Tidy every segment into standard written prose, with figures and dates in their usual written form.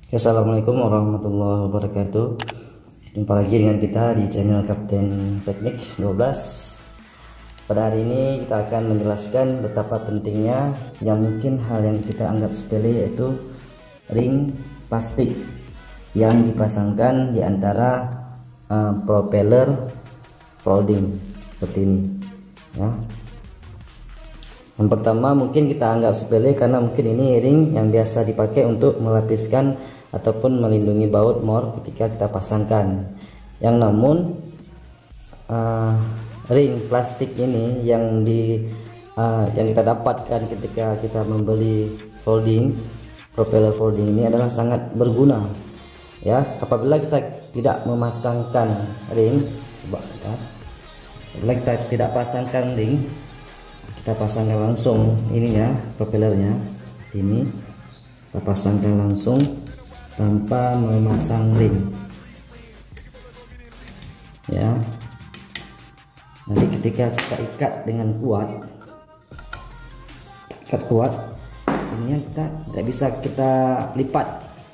Assalamualaikum warahmatullahi wabarakatuh. Jumpa lagi dengan kita di channel Kapten Teknik 12. Pada hari ini kita akan menjelaskan betapa pentingnya yang mungkin hal yang kita anggap sepele, yaitu ring plastik yang dipasangkan di antara propeller folding seperti ini ya. Yang pertama mungkin kita anggap sepele karena mungkin ini ring yang biasa dipakai untuk melapiskan ataupun melindungi baut mor ketika kita pasangkan. Yang namun ring plastik ini yang kita dapatkan ketika kita membeli propeller folding ini adalah sangat berguna ya. Apabila kita tidak memasangkan ring, apabila kita tidak pasangkan ring, kita pasangkan langsung ininya, propellernya ini kita pasangkan langsung tanpa memasang ring ya. Nanti ketika kita ikat dengan kuat, ini kita nggak bisa kita lipat,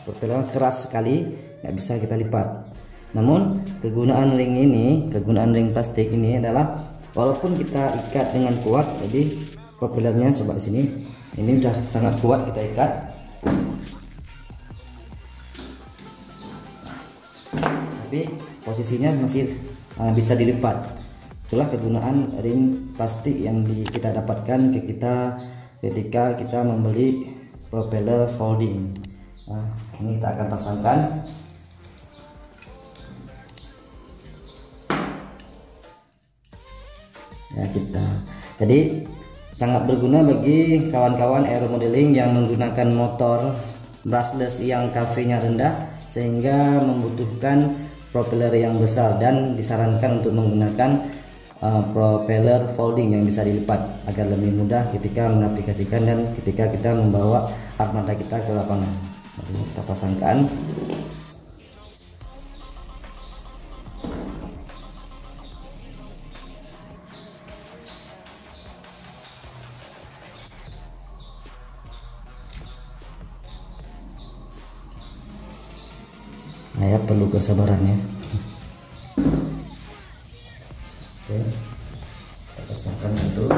propeller keras sekali, nggak bisa kita lipat. Namun kegunaan ring plastik ini adalah walaupun kita ikat dengan kuat, jadi propellernya coba di sini, ini udah sangat kuat kita ikat, tapi posisinya masih bisa dilipat. Itulah kegunaan ring plastik yang kita dapatkan ketika kita membeli propeller folding. Nah, ini kita akan pasangkan. Ya, jadi sangat berguna bagi kawan-kawan aeromodeling yang menggunakan motor brushless yang KV-nya rendah sehingga membutuhkan propeller yang besar, dan disarankan untuk menggunakan propeller folding yang bisa dilipat agar lebih mudah ketika mengaplikasikan dan ketika kita membawa armada kita ke lapangan. Lalu kita pasangkan. Saya perlu kesabarannya. Oke, kita pasangkan itu,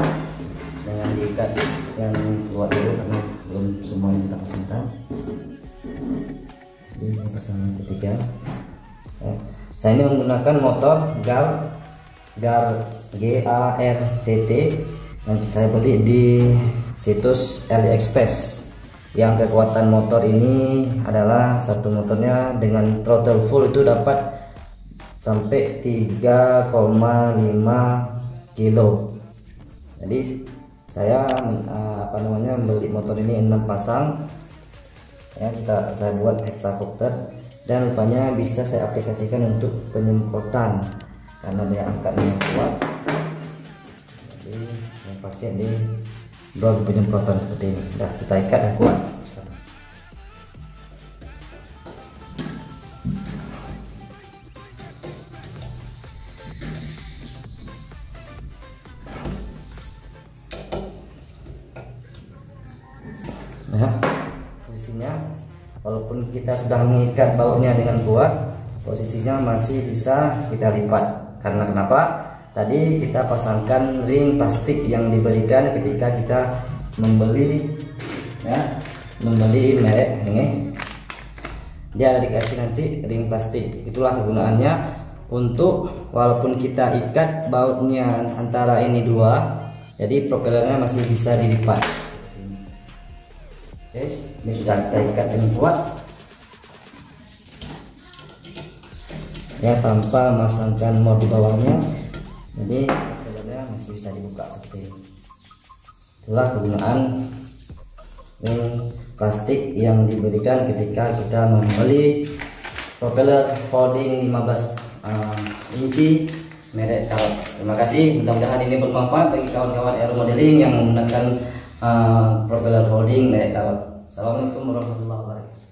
jangan diikat yang kuat dulu karena belum semuanya kita pasangkan. Ini pasangan ketiga. Saya ini menggunakan motor GAR GARTT yang saya beli di situs AliExpress. Yang kekuatan motor ini adalah satu motornya dengan throttle full itu dapat sampai 3,5 kilo. Jadi saya membeli motor ini 6 pasang ya. Saya buat hexacopter dan rupanya bisa saya aplikasikan untuk penyemprotan karena daya angkatnya kuat. Jadi saya pakai di drone penyemprotan seperti ini. Sudah kita ikat dan kuat. Nah, posisinya walaupun kita sudah mengikat bautnya dengan kuat, posisinya masih bisa kita lipat. Karena kenapa? Tadi kita pasangkan ring plastik yang diberikan ketika kita membeli merek ini. Dia ada dikasih nanti ring plastik. Itulah kegunaannya, untuk walaupun kita ikat bautnya antara ini dua, jadi propellernya masih bisa dilipat. Oke, ini sudah kita ikat dengan kuat ya, tanpa memasangkan mod di bawahnya. Jadi propellernya masih bisa dibuka seperti ini. Itulah kegunaan ring plastik yang diberikan ketika kita membeli propeller folding 15 inci merek Kawat. Terima kasih, mudah-mudahan ini bermanfaat bagi kawan-kawan aeromodeling yang menggunakan propeller folding merek Kawat. Assalamualaikum warahmatullahi wabarakatuh.